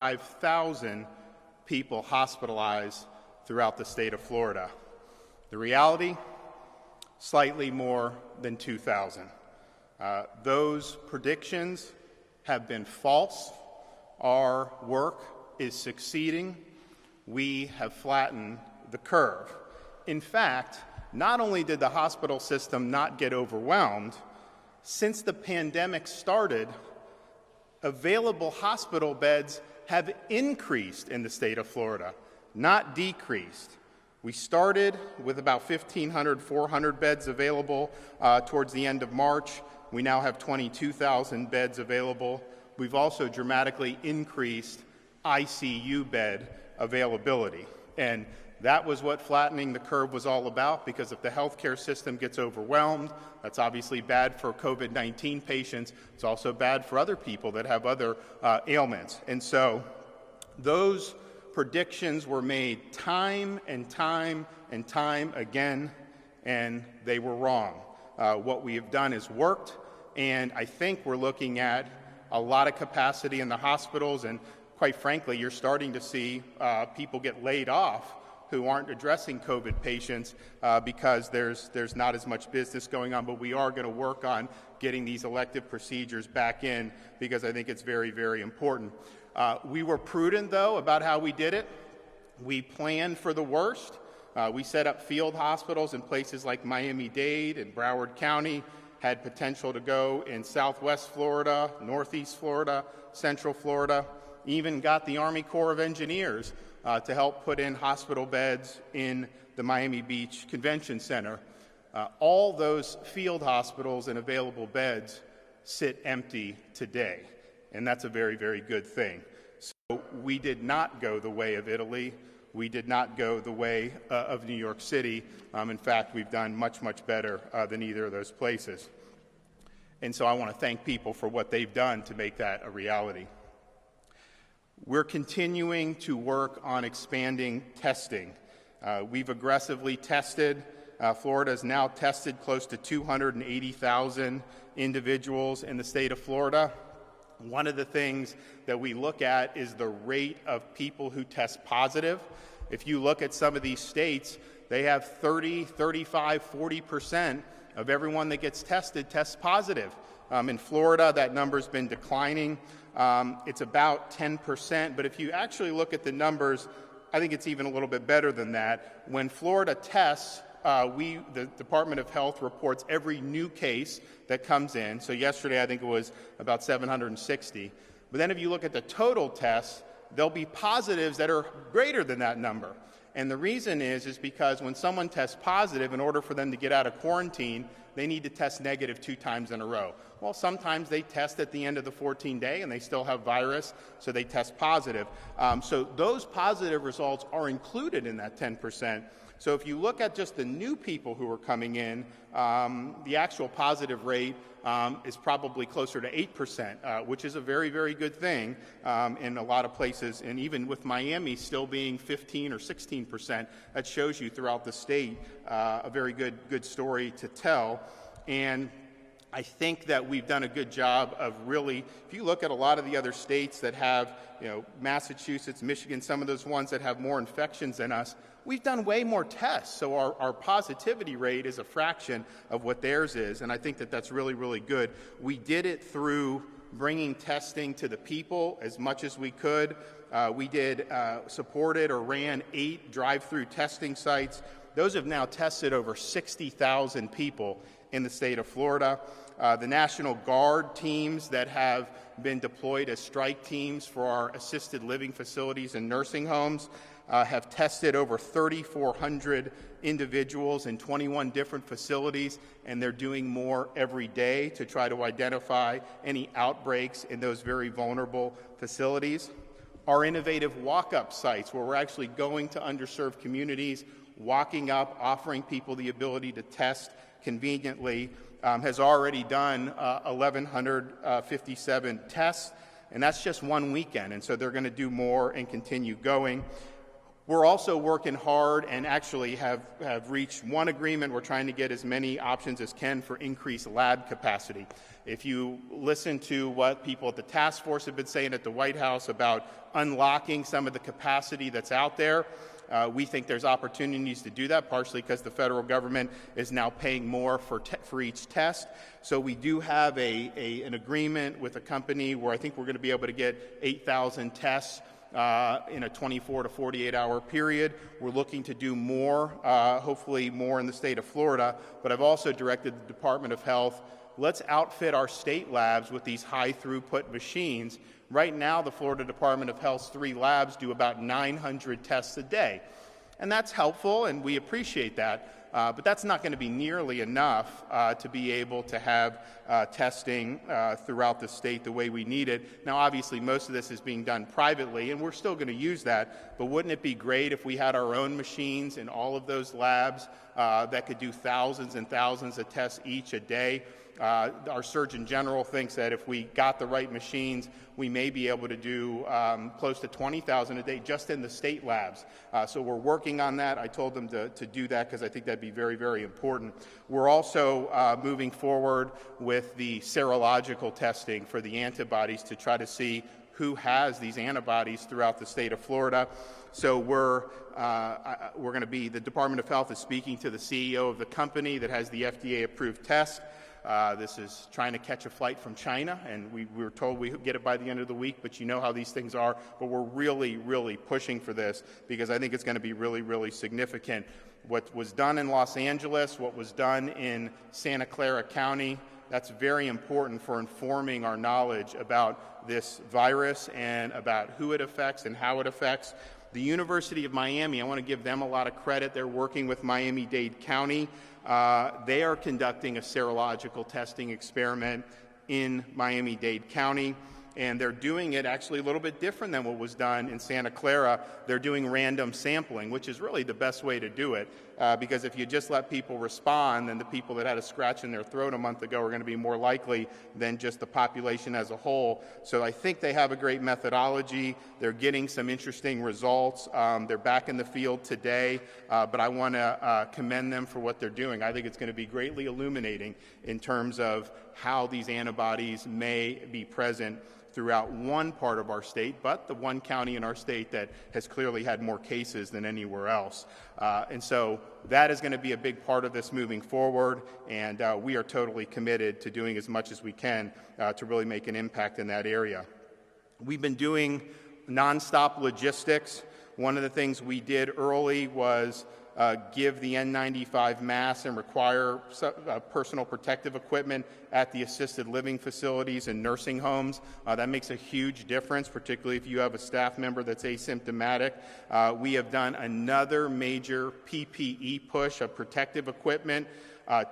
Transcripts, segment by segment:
5,000 people hospitalized throughout the state of Florida. The reality, slightly more than 2,000. Those predictions have been false. Our work is succeeding. We have flattened the curve. In fact, not only did the hospital system not get overwhelmed, since the pandemic started, available hospital beds have increased in the state of Florida, not decreased. We started with about 1,500, 400 beds available towards the end of March. We now have 22,000 beds available. We've also dramatically increased ICU bed availability. And that was what flattening the curve was all about, because if the healthcare system gets overwhelmed, that's obviously bad for COVID-19 patients. It's also bad for other people that have other ailments. And so those predictions were made time and time and time again, and they were wrong. What we have done is worked, and I think we're looking at a lot of capacity in the hospitals, and quite frankly, you're starting to see people get laid off who aren't addressing COVID patients because there's not as much business going on, but we are going to work on getting these elective procedures back in because I think it's very, very important. We were prudent, though, about how we did it. We planned for the worst. We set up field hospitals in places like Miami-Dade and Broward County, had potential to go in Southwest Florida, Northeast Florida, Central Florida, even got the Army Corps of Engineers to help put in hospital beds in the Miami Beach Convention Center. All those field hospitals and available beds sit empty today, and that's a very, very good thing. So we did not go the way of Italy. We did not go the way of New York City. In fact, we've done much, much better than either of those places. And so I want to thank people for what they've done to make that a reality. We're continuing to work on expanding testing. We've aggressively tested. Florida has now tested close to 280,000 individuals in the state of Florida. One of the things that we look at is the rate of people who test positive. If you look at some of these states, they have 30, 35, 40% of everyone that gets tested tests positive. In Florida, that number's been declining. It's about 10%, but if you actually look at the numbers, I think it's even a little bit better than that. When Florida tests, the Department of Health reports every new case that comes in. So yesterday, I think it was about 760. But then if you look at the total tests, there'll be positives that are greater than that number. And the reason is because when someone tests positive, in order for them to get out of quarantine, they need to test negative 2 times in a row. Well, sometimes they test at the end of the 14-day and they still have virus, so they test positive. So those positive results are included in that 10%. So if you look at just the new people who are coming in, the actual positive rate is probably closer to 8%, which is a very, very good thing in a lot of places. And even with Miami still being 15 or 16%, that shows you throughout the state a very good story to tell. And I think that we've done a good job of really, if you look at a lot of the other states that have, Massachusetts, Michigan, some of those ones that have more infections than us, we've done way more tests. So our positivity rate is a fraction of what theirs is. And I think that that's really, really good. We did it through bringing testing to the people as much as we could. We did supported or ran 8 drive-through testing sites. Those have now tested over 60,000 people in the state of Florida. The National Guard teams that have been deployed as strike teams for our assisted living facilities and nursing homes have tested over 3,400 individuals in 21 different facilities, and they're doing more every day to try to identify any outbreaks in those very vulnerable facilities. Our innovative walk-up sites, where we're actually going to underserved communities, walking up, offering people the ability to test conveniently, has already done 1,157 tests, and that's just one weekend, and so they're going to do more and continue going. We're also working hard and actually have reached one agreement. We're trying to get as many options as can for increased lab capacity. If you listen to what people at the task force have been saying at the White House about unlocking some of the capacity that's out there, we think there's opportunities to do that, partially because the federal government is now paying more for each test. So we do have an agreement with a company where I think we're going to be able to get 8,000 tests in a 24 to 48 hour period. We're looking to do more, hopefully more in the state of Florida, but I've also directed the Department of Health, let's outfit our state labs with these high throughput machines. Right now, the Florida Department of Health's 3 labs do about 900 tests a day. And that's helpful, and we appreciate that, but that's not going to be nearly enough to be able to have testing throughout the state the way we need it. Now, obviously, most of this is being done privately, and we're still going to use that, but wouldn't it be great if we had our own machines in all of those labs that could do thousands and thousands of tests each a day? Our Surgeon General thinks that if we got the right machines, we may be able to do close to 20,000 a day just in the state labs. So we're working on that. I told them to do that because I think that'd be very, very important. We're also moving forward with the serological testing for the antibodies to try to see who has these antibodies throughout the state of Florida. So we're going to be, the Department of Health is speaking to the CEO of the company that has the FDA-approved test. This is trying to catch a flight from China, and we were told we would get it by the end of the week, but you know how these things are. But we're really, really pushing for this because I think it's going to be really, really significant. What was done in Los Angeles, what was done in Santa Clara County, that's very important for informing our knowledge about this virus and about who it affects and how it affects. The University of Miami, I want to give them a lot of credit. They're working with Miami-Dade County. They are conducting a serological testing experiment in Miami-Dade County, and they're doing it actually a little bit different than what was done in Santa Clara. They're doing random sampling, which is really the best way to do it, because if you just let people respond, then the people that had a scratch in their throat a month ago are going to be more likely than just the population as a whole. So I think they have a great methodology. They're getting some interesting results. They're back in the field today, but I want to commend them for what they're doing. I think it's going to be greatly illuminating in terms of how these antibodies may be present throughout one part of our state, but the one county in our state that has clearly had more cases than anywhere else. And so that is going to be a big part of this moving forward, and we are totally committed to doing as much as we can to really make an impact in that area. We've been doing nonstop logistics. One of the things we did early was give the N95 masks and require personal protective equipment at the assisted living facilities and nursing homes. That makes a huge difference, particularly if you have a staff member that's asymptomatic. We have done another major PPE push of protective equipment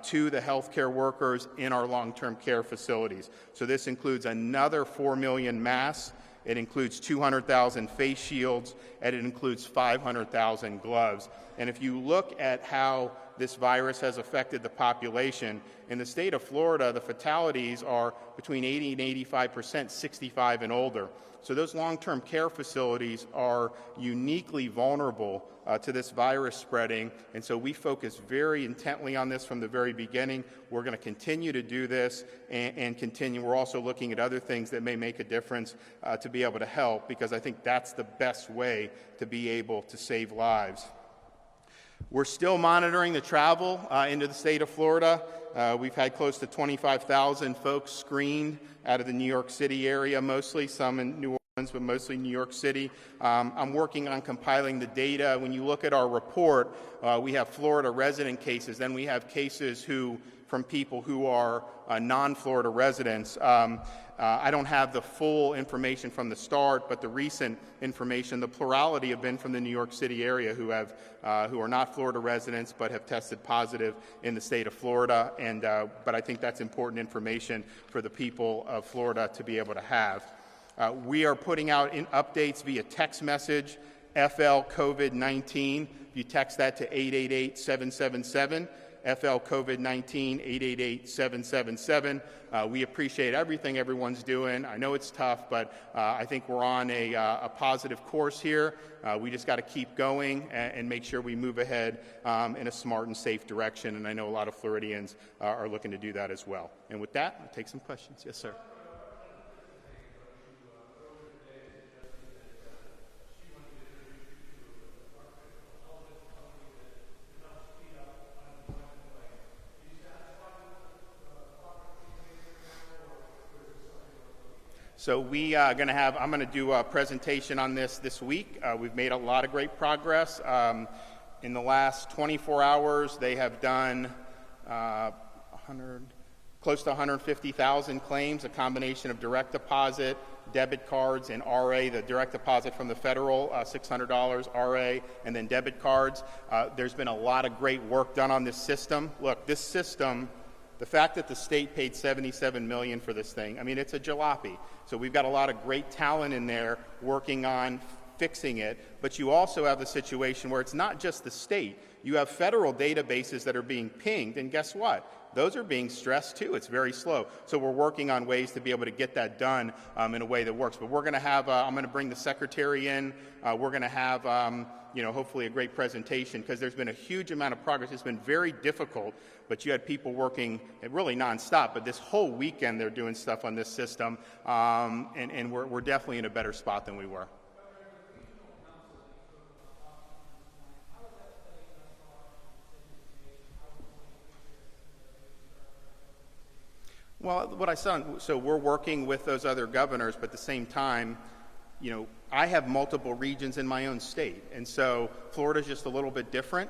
to the healthcare workers in our long-term care facilities. So this includes another 4 million masks. It includes 200,000 face shields, and it includes 500,000 gloves. And if you look at how this virus has affected the population, in the state of Florida, the fatalities are between 80 and 85%, 65 and older. So those long-term care facilities are uniquely vulnerable to this virus spreading, and so we focus very intently on this from the very beginning. We're going to continue to do this and continue. We're also looking at other things that may make a difference to be able to help, because I think that's the best way to be able to save lives. We're still monitoring the travel into the state of Florida. We've had close to 25,000 folks screened out of the New York City area, mostly, some in New Orleans, but mostly New York City. I'm working on compiling the data. When you look at our report, we have Florida resident cases, then we have cases from people who are non-Florida residents. I don't have the full information from the start, but the recent information, the plurality have been from the New York City area who are not Florida residents but have tested positive in the state of Florida. But I think that's important information for the people of Florida to be able to have. We are putting out updates via text message, FL COVID-19. If you text that to 888-777, FL COVID-19 888-777. We appreciate everything everyone's doing. I know it's tough, but I think we're on a positive course here. We just got to keep going and make sure we move ahead in a smart and safe direction, and I know a lot of Floridians are looking to do that as well. And with that, I'll take some questions. Yes, sir. So I'm going to do a presentation on this week. We've made a lot of great progress. In the last 24 hours, they have done close to 150,000 claims, a combination of direct deposit, debit cards, and RA, the direct deposit from the federal, $600, RA, and then debit cards. There's been a lot of great work done on this system. Look, this system, the fact that the state paid $77 million for this thing, I mean, it's a jalopy. So we've got a lot of great talent in there working on fixing it, but you also have the situation where it's not just the state. You have federal databases that are being pinged, and guess what? Those are being stressed too. It's very slow. So we're working on ways to be able to get that done in a way that works. But we're going to have, I'm going to bring the secretary in. We're going to have, hopefully a great presentation, because there's been a huge amount of progress. It's been very difficult, but you had people working really nonstop. But this whole weekend they're doing stuff on this system, and we're definitely in a better spot than we were. Well, what I saw, so we're working with those other governors, but at the same time, I have multiple regions in my own state, and so Florida's just a little bit different.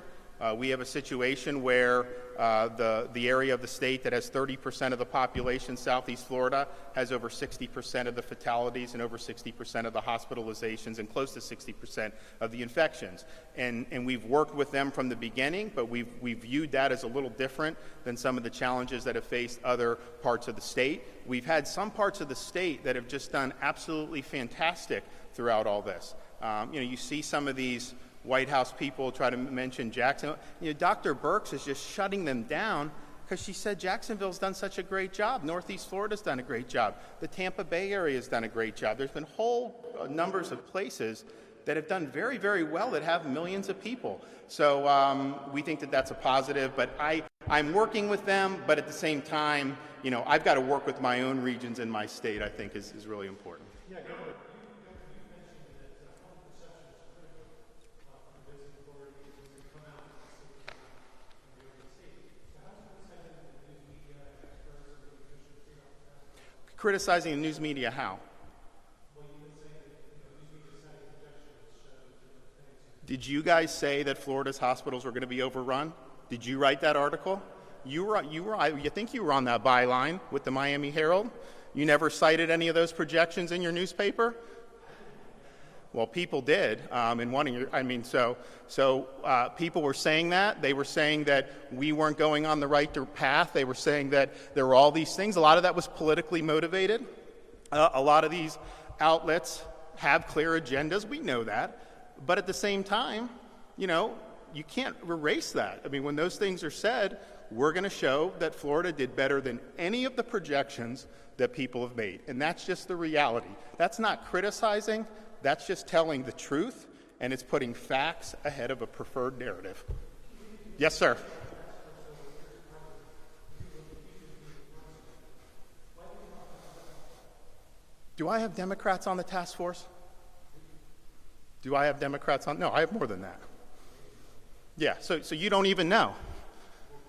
We have a situation where the area of the state that has 30% of the population, Southeast Florida, has over 60% of the fatalities and over 60% of the hospitalizations and close to 60% of the infections. And we've worked with them from the beginning, but we've viewed that as a little different than some of the challenges that have faced other parts of the state. We've had some parts of the state that have just done absolutely fantastic throughout all this. You see some of these White House people try to mention Jacksonville. Dr. Birx is just shutting them down because she said Jacksonville's done such a great job. Northeast Florida's done a great job. The Tampa Bay area has done a great job. There's been whole numbers of places that have done very, very well that have millions of people. So we think that that's a positive, but I'm working with them, but at the same time, I've got to work with my own regions in my state, I think is really important. Yeah, go ahead. Criticizing the news media, how? Did you guys say that Florida's hospitals were going to be overrun? Did you write that article? You think you were on that byline with the Miami Herald? You never cited any of those projections in your newspaper? Well, people did, people were saying that. They were saying that we weren't going on the right path. They were saying that there were all these things. A lot of that was politically motivated. A lot of these outlets have clear agendas. We know that. But at the same time, you can't erase that. I mean, when those things are said, we're going to show that Florida did better than any of the projections that people have made. And that's just the reality. That's not criticizing. That's just telling the truth, and it's putting facts ahead of a preferred narrative. Yes, sir. Do I have Democrats on the task force? Do I have Democrats on? No, I have more than that. Yeah, so you don't even know.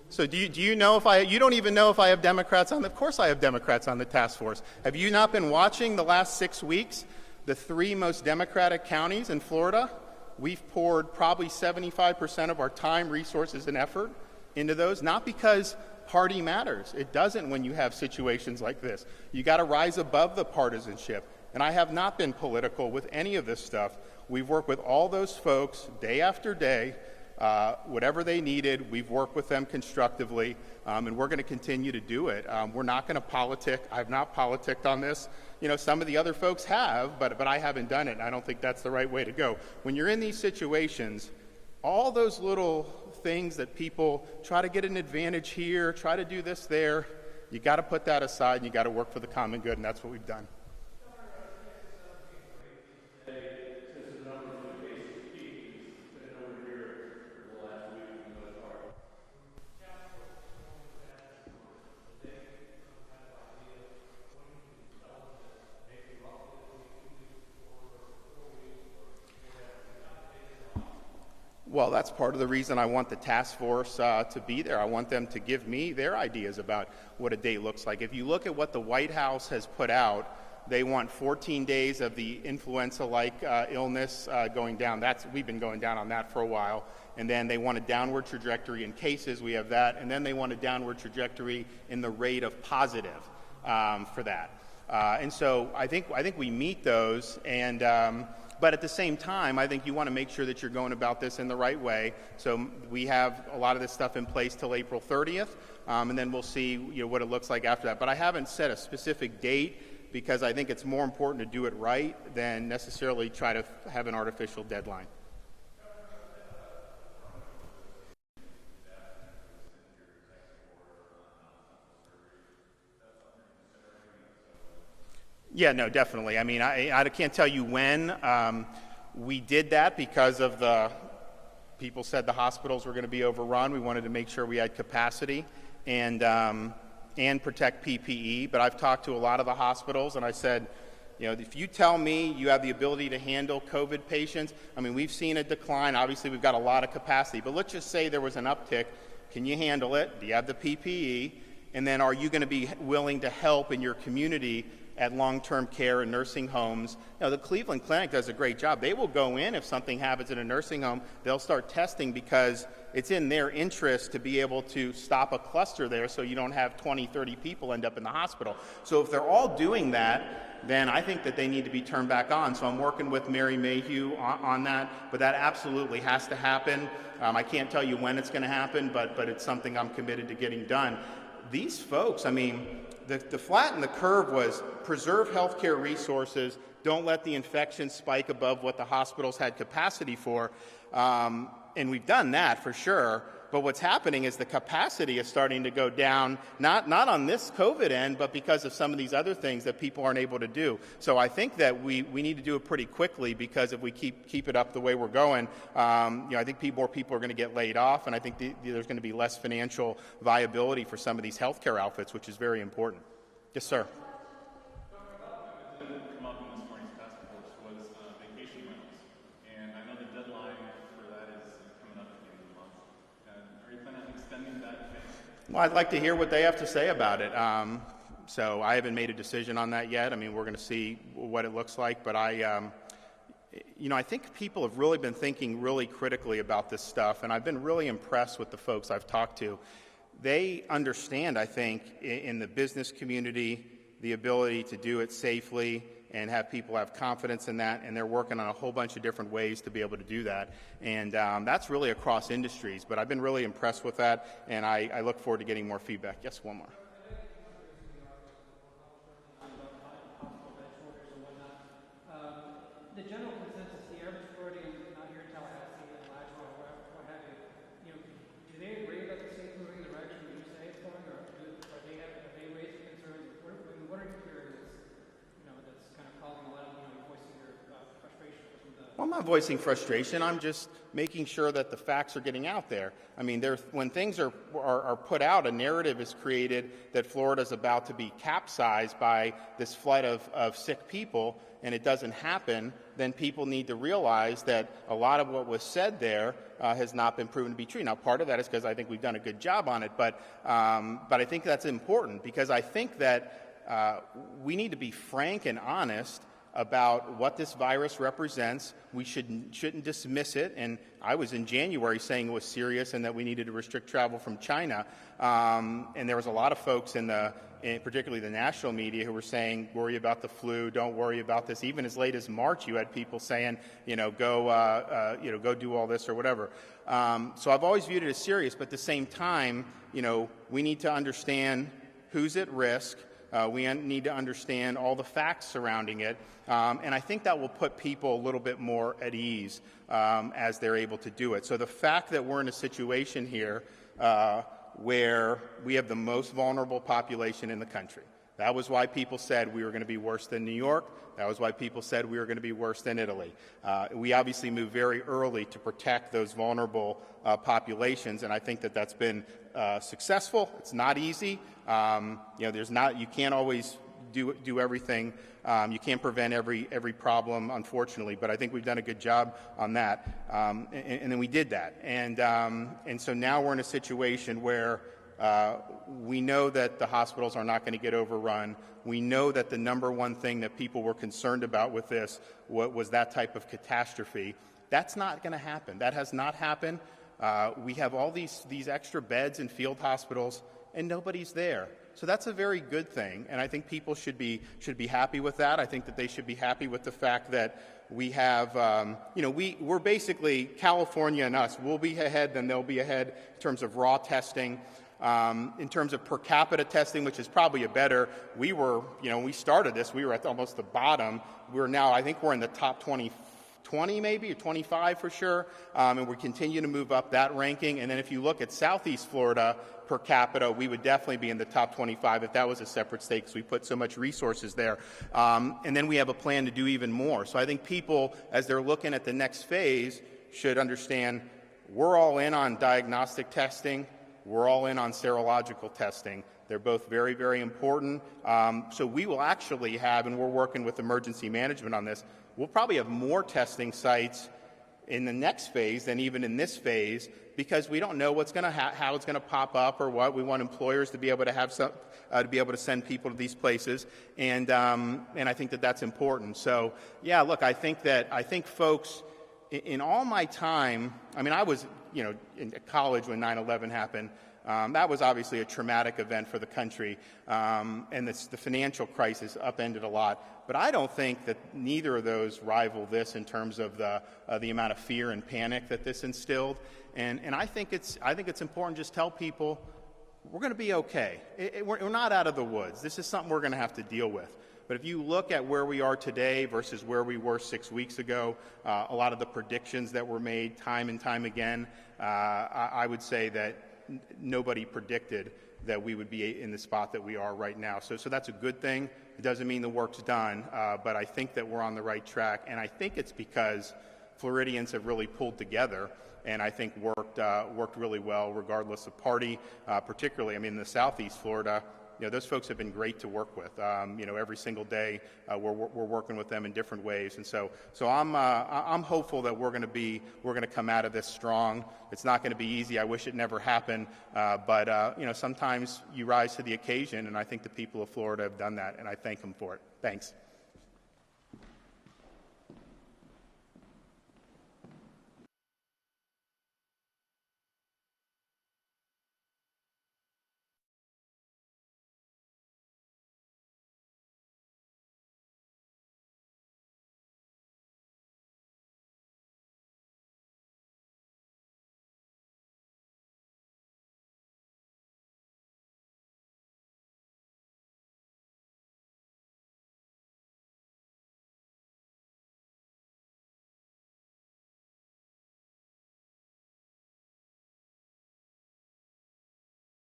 So do you know if you don't even know if I have Democrats on? Of course I have Democrats on the task force. Have you not been watching the last 6 weeks? The 3 most Democratic counties in Florida, we've poured probably 75% of our time, resources, and effort into those, not because party matters. It doesn't when you have situations like this. You got to rise above the partisanship. And I have not been political with any of this stuff. We've worked with all those folks day after day. Whatever they needed, we've worked with them constructively, and we're going to continue to do it. We're not going to politic. I've not politicked on this. Some of the other folks have, but I haven't done it, and I don't think that's the right way to go. When you're in these situations, all those little things that people try to get an advantage here, try to do this there, you got to put that aside and you got to work for the common good, and that's what we've done. Well, that's part of the reason I want the task force to be there. I want them to give me their ideas about what a day looks like. If you look at what the White House has put out, they want 14 days of the influenza-like illness going down. We've been going down on that for a while. And then they want a downward trajectory in cases. We have that. And then they want a downward trajectory in the rate of positive for that. And so I think we meet those. And but at the same time, I think you want to make sure that you're going about this in the right way. So we have a lot of this stuff in place till April 30th, and then we'll see what it looks like after that. But I haven't set a specific date because I think it's more important to do it right than necessarily try to have an artificial deadline. Yeah, no, definitely. I mean, I can't tell you when. We did that because of people said the hospitals were going to be overrun. We wanted to make sure we had capacity and protect PPE. But I've talked to a lot of the hospitals, and I said, if you tell me you have the ability to handle COVID patients, I mean, we've seen a decline. Obviously, we've got a lot of capacity. But let's just say there was an uptick. Can you handle it? Do you have the PPE? And then are you going to be willing to help in your community at long-term care and nursing homes? The Cleveland Clinic does a great job. They will go in if something happens in a nursing home. They'll start testing because it's in their interest to be able to stop a cluster there so you don't have 20, 30 people end up in the hospital. So if they're all doing that, then I think that they need to be turned back on. So I'm working with Mary Mayhew on that, but that absolutely has to happen. I can't tell you when it's going to happen, but it's something I'm committed to getting done. These folks, I mean, the flatten the curve was preserve healthcare resources, don't let the infection spike above what the hospitals had capacity for, and we've done that for sure. But what's happening is the capacity is starting to go down, not on this COVID end, but because of some of these other things that people aren't able to do. So I think that we need to do it pretty quickly, because if we keep it up the way we're going, I think more people are going to get laid off, and I think there's going to be less financial viability for some of these healthcare outfits, which is very important. Yes, sir. Well, I'd like to hear what they have to say about it. So I haven't made a decision on that yet. I mean, we're going to see what it looks like. But I think people have really been thinking really critically about this stuff, and I've been really impressed with the folks I've talked to. They understand, I think, in the business community, the ability to do it safely and have people have confidence in that, and they're working on a whole bunch of different ways to be able to do that. And that's really across industries, but I've been really impressed with that, and I look forward to getting more feedback. Yes, one more. The general consensus, the average Floridian not here in Tallahassee and Lashville, what have you, do they agree that the state's moving in the direction that you say it's going, or have they raised concerns? What are you hearing that's kind of causing a lot of, voicing your frustration? Well, I'm not voicing frustration. I'm just making sure that the facts are getting out there. I mean, when things are put out, a narrative is created that Florida's about to be capsized by this flood of sick people, and it doesn't happen, then people need to realize that a lot of what was said there has not been proven to be true. Now, part of that is because I think we've done a good job on it, but I think that's important, because I think that we need to be frank and honest about what this virus represents. We shouldn't dismiss it, and I was in January saying it was serious and that we needed to restrict travel from China, and there was a lot of folks in particularly the national media who were saying, worry about the flu, don't worry about this. Even as late as March, you had people saying, go do all this or whatever. So I've always viewed it as serious, but at the same time, we need to understand who's at risk. We need to understand all the facts surrounding it. And I think that will put people a little bit more at ease as they're able to do it. So the fact that we're in a situation here where we have the most vulnerable population in the country. That was why people said we were going to be worse than New York. That was why people said we were going to be worse than Italy. We obviously moved very early to protect those vulnerable populations, and I think that that's been successful. It's not easy. You can't always do everything. You can't prevent every problem, unfortunately, but I think we've done a good job on that. And then we did that. And so now we're in a situation where we know that the hospitals are not going to get overrun. We know that the number one thing that people were concerned about with this was that type of catastrophe. That's not going to happen. That has not happened. We have all these extra beds in field hospitals, and nobody's there. So that's a very good thing, and I think people should be happy with that. I think that they should be happy with the fact that we have, we're basically California and us. We'll be ahead, then they'll be ahead in terms of raw testing. In terms of per capita testing, which is probably we were, when we started this, we were at almost the bottom. We're now, I think we're in the top 20 maybe, or 25 for sure, and we continue to move up that ranking. And then if you look at Southeast Florida per capita, we would definitely be in the top 25 if that was a separate state, because we put so much resources there. And then we have a plan to do even more. So I think people, as they're looking at the next phase, should understand we're all in on diagnostic testing. We're all in on serological testing. They're both very, very important. So we will actually have, and we're working with emergency management on this, we'll probably have more testing sites in the next phase than even in this phase, because we don't know what's going to how it's going to pop up or what. We want employers to be able to have to be able to send people to these places, and I think that that's important. So yeah, look, I think folks, in all my time, I mean, I was in college when 9/11 happened. That was obviously a traumatic event for the country, and the financial crisis upended a lot. But I don't think that neither of those rival this in terms of the amount of fear and panic that this instilled. And I think it's important to just tell people we're going to be okay. We're not out of the woods. This is something we're going to have to deal with. But if you look at where we are today versus where we were 6 weeks ago, a lot of the predictions that were made time and time again, I would say that nobody predicted that we would be in the spot that we are right now. So that's a good thing. It doesn't mean the work's done, but I think that we're on the right track. And I think it's because Floridians have really pulled together and I think worked really well regardless of party, particularly, I mean, in the Southeast Florida, those folks have been great to work with. Every single day we're working with them in different ways, and so I'm hopeful that we're going to come out of this strong. It's not going to be easy. I wish it never happened, but sometimes you rise to the occasion, and I think the people of Florida have done that, and I thank them for it. Thanks.